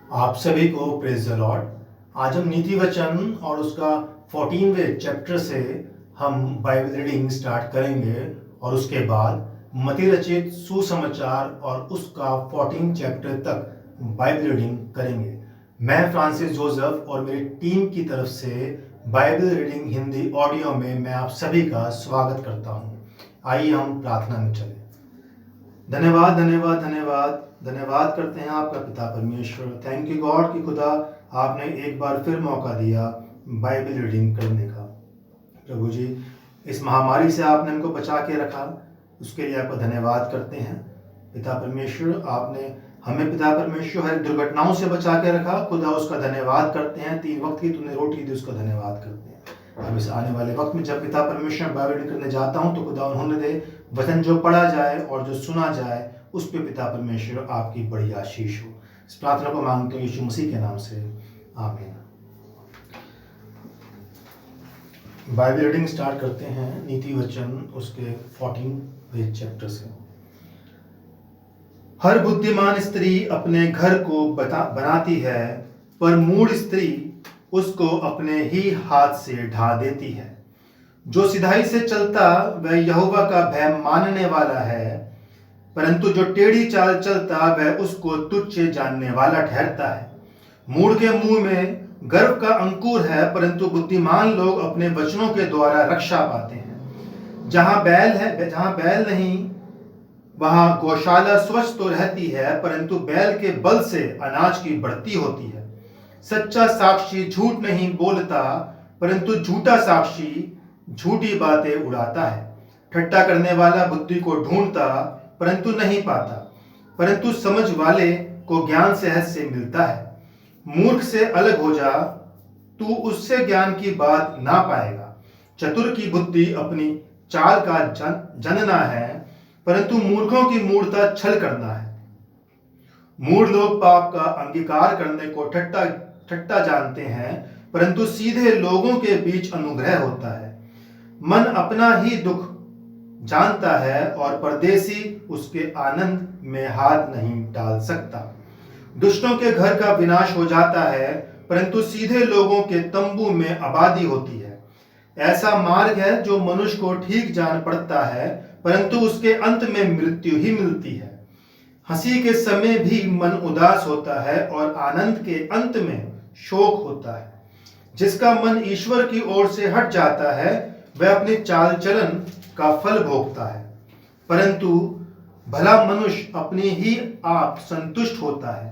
आप सभी को प्रेज द लॉर्ड। आज हम नीति वचन और उसका 14वें चैप्टर से हम बाइबल रीडिंग स्टार्ट करेंगे और उसके बाद मत्ती रचित सुसमाचार और उसका 14 चैप्टर तक बाइबल रीडिंग करेंगे। मैं फ्रांसिस जोसेफ और मेरी टीम की तरफ से बाइबल रीडिंग हिंदी ऑडियो में मैं आप सभी का स्वागत करता हूँ। आइए हम प्रार्थना में चलें। धन्यवाद धन्यवाद धन्यवाद धन्यवाद करते हैं आपका पिता परमेश्वर। थैंक यू गॉड कि खुदा आपने एक बार फिर मौका दिया बाइबल रीडिंग करने का। प्रभु जी, इस महामारी से आपने हमको बचा के रखा, उसके लिए आपका धन्यवाद करते हैं पिता परमेश्वर। आपने हमें पिता परमेश्वर हर दुर्घटनाओं से बचा के रखा, खुदा उसका धन्यवाद करते हैं। 3 वक्त की तूने रोटी दी, उसका धन्यवाद करते हैं। अब इस आने वाले वक्त में जब पिता परमेश्वर बाइबल रीडिंग करने जाता हूँ तो खुदा उन्होंने दे वचन जो पढ़ा जाए और जो सुना जाए उस पे पिता परमेश्वर आपकी बड़ी आशीष हो। इस प्रार्थना को मांगते हैं यीशु मसीह के नाम से, आमीन। बाइबल रीडिंग स्टार्ट करते हैं नीति वचन उसके 14वें चैप्टर से। हर बुद्धिमान स्त्री अपने घर को बनाती है, पर मूढ़ स्त्री उसको अपने ही हाथ से ढा देती है। जो सिधाई से चलता वह यहोवा का भय मानने वाला है, परंतु जो टेढ़ी चाल चलता वह उसको तुच्छ जानने वाला ठहरता है। मूढ़ के मुंह में गर्व का अंकुर है, परंतु बुद्धिमान लोग अपने वचनों के द्वारा रक्षा पाते हैं। जहां बैल नहीं वहां गौशाला स्वच्छ तो रहती है, परंतु बैल के बल से अनाज की बढ़ती होती है। सच्चा साक्षी झूठ नहीं बोलता, परंतु झूठा साक्षी झूठी बातें उड़ाता है। ठट्टा करने वाला बुद्धि को ढूंढता परंतु नहीं पाता, परंतु समझ वाले को ज्ञान सहज से मिलता है। मूर्ख से अलग हो जा, तू उससे ज्ञान की बात ना पाएगा। चतुर की बुद्धि अपनी चाल का जनना है, परंतु मूर्खों की मूर्खता छल करना है। मूढ़ लोग पाप का अंगीकार करने को ठट्टा जानते हैं, परंतु सीधे लोगों के बीच अनुग्रह होता है। मन अपना ही दुख जानता है और परदेसी उसके आनंद में हाथ नहीं डाल सकता। दुष्टों के घर का विनाश हो जाता है, परंतु सीधे लोगों के तंबू में आबादी होती है। ऐसा मार्ग है जो मनुष्य को ठीक जान पड़ता है, परंतु उसके अंत में मृत्यु ही मिलती है। हंसी के समय भी मन उदास होता है और आनंद के अंत में शोक होता है। जिसका मन ईश्वर की ओर से हट जाता है वह अपनी चाल चलन का फल भोगता है, परंतु भला मनुष्य अपनी ही आप संतुष्ट होता है।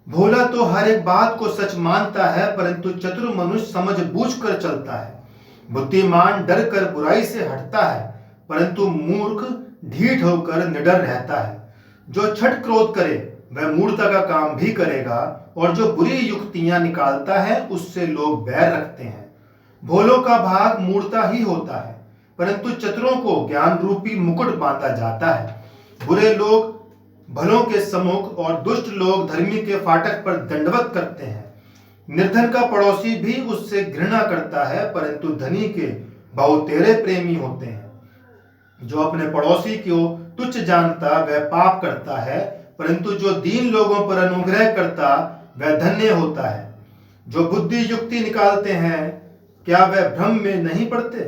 भोला तो हर एक बात को सच मानता है, परंतु चतुर मनुष्य समझ बूझ कर चलता है। बुद्धिमान डर कर बुराई से हटता है, परंतु मूर्ख ढीठ होकर निडर रहता है। जो छठ क्रोध करे वह मूर्खता का काम भी करेगा, और जो बुरी युक्तियां निकालता है उससे लोग बैर रखते हैं। भोलों का भाग मूर्खता ही होता है, परंतु चतुरों को ज्ञान रूपी मुकुट बांधा जाता है। बुरे लोग भलों के सम्मुख और दुष्ट लोग धर्मी के फाटक पर दंडवत करते हैं। निर्धन का पड़ोसी भी उससे घृणा करता है, परंतु धनी के बहुतेरे प्रेमी होते हैं। जो अपने पड़ोसी को तुच्छ जानता वह पाप करता है, परंतु जो दीन लोगों पर अनुग्रह करता वह धन्य होता है। जो बुद्धि युक्ति निकालते हैं क्या वह भ्रम में नहीं पड़ते,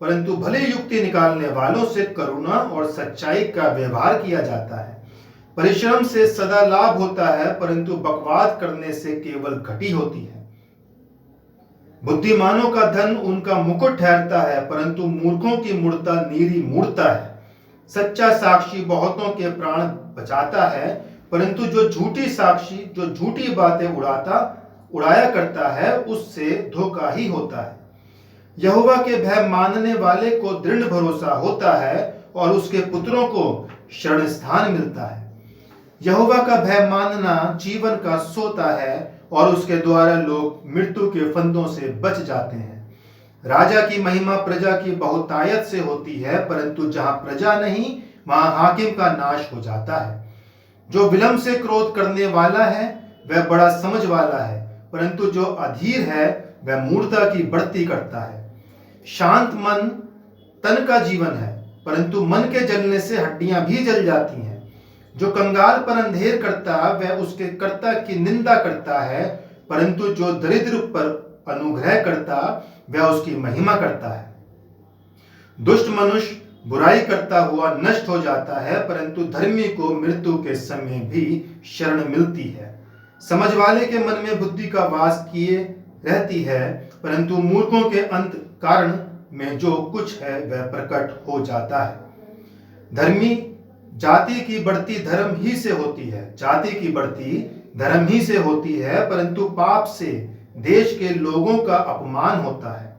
परंतु भले युक्ति निकालने वालों से करुणा और सच्चाई का व्यवहार किया जाता है। परिश्रम से सदा लाभ होता है, परंतु बकवाद करने से केवल घटी होती है। बुद्धिमानों का धन उनका मुकुट ठहरता है, परंतु मूर्खों की मूर्खता नीरी मूर्खता है। सच्चा साक्षी बहुतों के प्राण बचाता है, परंतु जो झूठी बातें उड़ाया करता है उससे धोखा ही होता है। यहोवा के भय मानने वाले को दृढ़ भरोसा होता है और उसके पुत्रों को शरण स्थान मिलता है। यहोवा का भय मानना जीवन का सोता है और उसके द्वारा लोग मृत्यु के फंदों से बच जाते हैं। राजा की महिमा प्रजा की बहुतायत से होती है, परंतु जहां प्रजा नहीं वहां हाकिम का नाश हो जाता है। जो विलंब से क्रोध करने वाला है वह बड़ा समझ वाला है, परंतु जो अधीर है वह मूर्खता की बढ़ती करता है। शांत मन तन का जीवन है, परंतु मन के जलने से हड्डियां भी जल जाती हैं। जो कंगाल पर अंधेर करता वह उसके कर्ता की निंदा करता है, परंतु जो दरिद्र पर अनुग्रह करता वह उसकी महिमा करता है। दुष्ट मनुष्य बुराई करता हुआ नष्ट हो जाता है, परंतु धर्मी को मृत्यु के समय भी शरण मिलती है। समझ वाले के मन में बुद्धि का वास किए रहती है, परंतु मूर्खों के अंत कारण में जो कुछ है वह प्रकट हो जाता है। धर्मी जाति की बढ़ती धर्म ही से होती है, जाति की बढ़ती धर्म ही से होती है, परंतु पाप से देश के लोगों का अपमान होता है।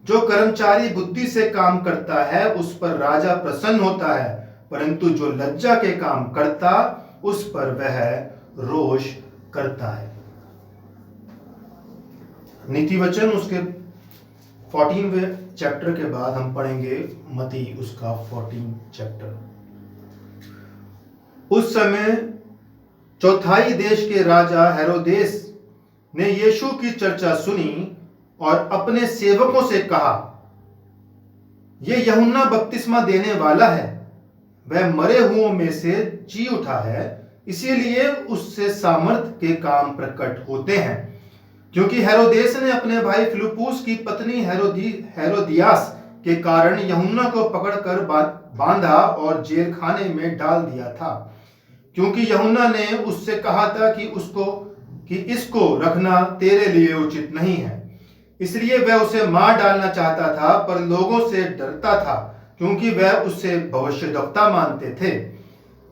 जो कर्मचारी बुद्धि से काम करता है उस पर राजा प्रसन्न होता है, परंतु जो लज्जा के काम करता उस पर वह रोष करता है। नीति वचन उसके 14वें चैप्टर के बाद हम पढ़ेंगे मती उसका 14 चैप्टर। उस समय चौथाई देश के राजा हेरोदेस ने यीशु की चर्चा सुनी और अपने सेवकों से कहा, यह यूहन्ना बपतिस्मा देने वाला है, वह मरे हुओं में से जी उठा है, इसीलिए उससे सामर्थ के काम प्रकट होते हैं। क्योंकि हेरोदेस ने अपने भाई फिलिप्पुस की पत्नी हेरोदियास के कारण यूहन्ना को पकड़कर बांधा और जेल खाने में डाल दिया था, क्योंकि यूहन्ना ने उससे कहा था कि इसको रखना तेरे लिए उचित नहीं है। इसलिए वह उसे मार डालना चाहता था, पर लोगों से डरता था, क्योंकि वह उसे भविष्यद्वक्ता मानते थे।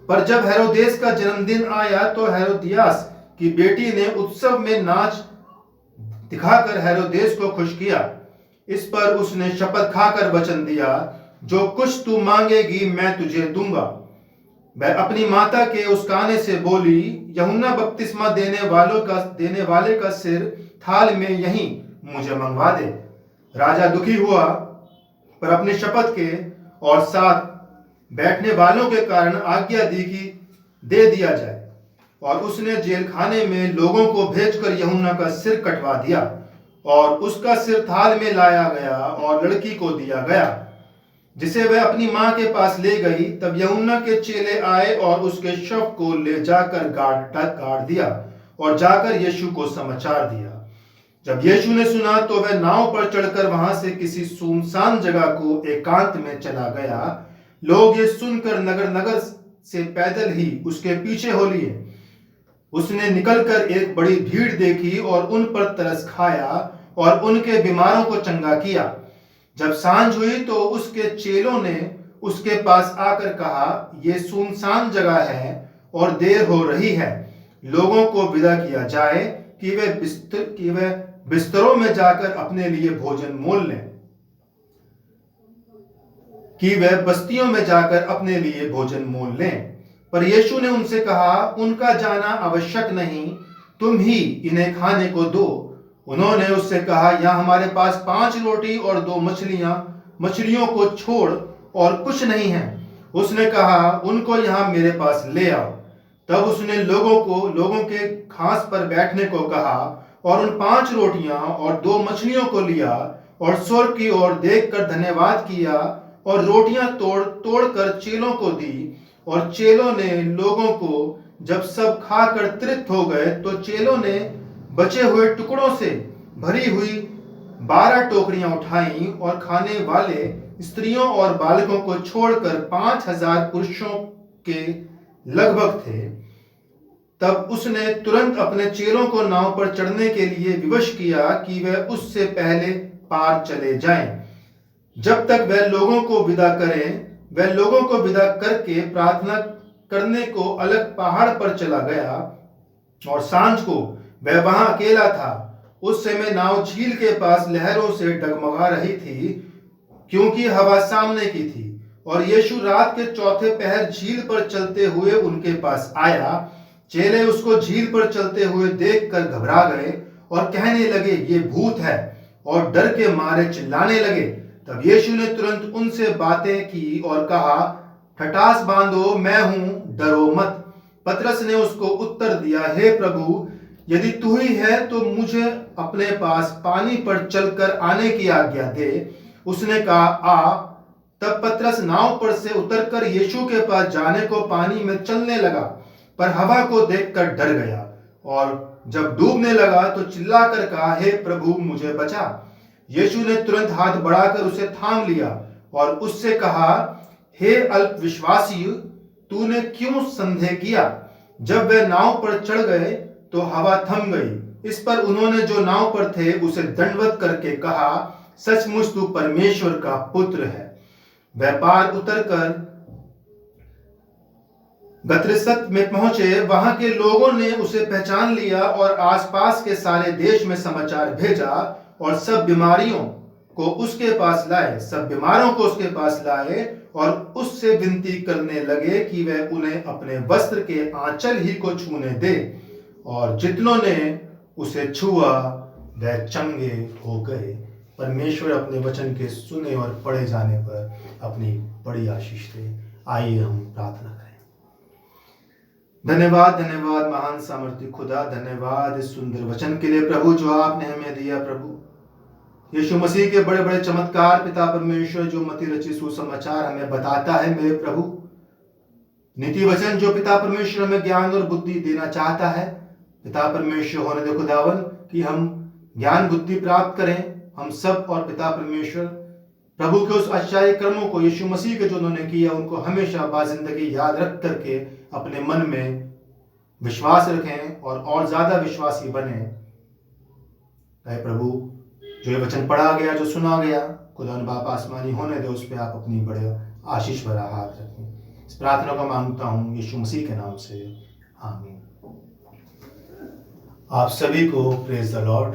पर जब हेरोदेस का जन्मदिन आया तो हेरोदियास की बेटी ने उत्सव में नाच दिखाकर हेरोदेस को खुश किया। इस पर उसने शपथ खाकर वचन दिया, जो कुछ तू मांगेगी मैं तुझे दूंगा। वह अपनी माता के उस्काने से बोली, यूहन्ना बपतिस्मा देने वाले का सिर थाल में यहीं मुझे मंगवा दे। राजा दुखी हुआ, पर अपनी शपथ के और साथ बैठने वालों के कारण आज्ञा दी कि दे दिया जाए, और उसने जेल खाने में लोगों को भेजकर यूहन्ना का सिर कटवा दिया, और उसका सिर थाल में लाया गया और लड़की को दिया गया, जिसे वह अपनी मां के पास ले गई। तब यूहन्ना के चेले आए और उसके शव को ले जाकर गाड़ दिया और जाकर यीशु को समाचार दिया। जब यीशु ने सुना तो वह नाव पर चढ़कर वहां से किसी सुनसान जगह को एकांत में चला गया। लोग ये सुनकर नगर नगर से पैदल ही उसके पीछे हो लिए। उसने निकलकर एक बड़ी भीड़ देखी और उन पर तरस खाया और उनके बीमारों को चंगा किया। जब सांझ हुई तो उसके चेलों ने उसके पास आकर कहा, ये सुनसान जगह है और देर हो रही है, लोगों को विदा किया जाए कि वे बिस्तरों में जाकर अपने लिए भोजन मोल लें, कि वे बस्तियों में जाकर अपने लिए भोजन मोल लें। पर यीशु ने उनसे कहा, उनका जाना आवश्यक नहीं, तुम ही इन्हें खाने को दो। उन्होंने उससे कहा, यहाँ हमारे पास 5 रोटी और 2 मछलियों को छोड़ और कुछ नहीं है। उसने कहा, उनको यहाँ मेरे पास ले आओ। तब उसने लोगों के घास पर बैठने को कहा और उन 5 रोटियां और 2 मछलियों को लिया और स्वर्ग की ओर देखकर धन्यवाद किया और रोटियां तोड़ कर चेलों को दी। और चेलों ने लोगों को जब सब खाकर तृप्त हो गए तो चेलों ने बचे हुए टुकड़ों से भरी हुई 12 टोकरियां उठाई और खाने वाले स्त्रियों और बालकों को छोड़कर 5000 पुरुषों के लगभग थे। तब उसने तुरंत अपने चेलों को नाव पर चढ़ने के लिए विवश किया कि वह उससे पहले पार चले जाएं। जब तक वह लोगों को विदा करके प्रार्थना करने को अलग पहाड़ पर चला गया, और सांझ को वह वहां अकेला था। उस समय नाव झील के पास लहरों से डगमगा रही थी, क्योंकि हवा सामने की थी। और यीशु रात के चौथे पहर झील पर चलते हुए उनके पास आया। चेले उसको झील पर चलते हुए देखकर घबरा गए और कहने लगे, ये भूत है, और डर के मारे चिल्लाने लगे। तब यीशु ने तुरंत उनसे बातें की और कहा, ठठास बांधो, मैं हूं, डरो मत। पतरस ने उसको उत्तर दिया, हे प्रभु, यदि तू ही है तो मुझे अपने पास पानी पर चलकर आने की आज्ञा दे। उसने कहा, आ। तब पतरस नाव पर से उतरकर यीशु के पास जाने को पानी में चलने लगा, पर हवा को देखकर डर गया, और जब डूबने लगा तो चिल्लाकर कहा, हे प्रभु मुझे बचा। यीशु ने तुरंत हाथ बढ़ाकर उसे थाम लिया और उससे कहा, हे अल्पविश्वासी, तूने क्यों संदेह किया? जब वे नाव पर चढ़ गए तो हवा थम गई। इस पर उन्होंने जो नाव पर थे उसे दंडवत करके कहा, सचमुच तू परमेश्वर का पुत्र है। वे पार उतरकर गतरिसत में पहुंचे। वहां के लोगों ने उसे पहचान लिया और आसपास के सारे देश में समाचार भेजा, और सब बीमारों को उसके पास लाए और उससे विनती करने लगे कि वह उन्हें अपने वस्त्र के आंचल ही को छूने दे, और जितनों ने उसे छुआ वह चंगे हो गए। परमेश्वर अपने वचन के सुने और पढ़े जाने पर अपनी बड़ी आशीष दे। आइए हम प्रार्थना करें। धन्यवाद धन्यवाद महान सामर्थ्य खुदा, धन्यवाद इस सुंदर वचन के लिए प्रभु जो आपने हमें दिया। प्रभु यीशु मसीह के बड़े बड़े चमत्कार पिता परमेश्वर जो मती रची सुसमाचार हमें बताता है मेरे प्रभु, नीति वचन जो पिता परमेश्वर हमें ज्ञान और बुद्धि देना चाहता है। पिता परमेश्वर होने दे खुदावन कि हम ज्ञान बुद्धि प्राप्त करें हम सब, और पिता परमेश्वर प्रभु के उस आश्चर्य कर्मों को यीशु मसीह के जो उन्होंने किया उनको हमेशा बाजिंदगी याद रख करके अपने मन में विश्वास रखें और ज्यादा विश्वासी बने। प्रभु जो ये वचन पढ़ा गया, जो सुना गया, खुदा बाप आसमानी होने दे, उस पर आप अपनी बड़े आशीष भरा हाथ रखें। इस प्रार्थना को मांगता हूँ यीशु मसीह के नाम से, आमीन। आप सभी को प्रेज द लॉर्ड।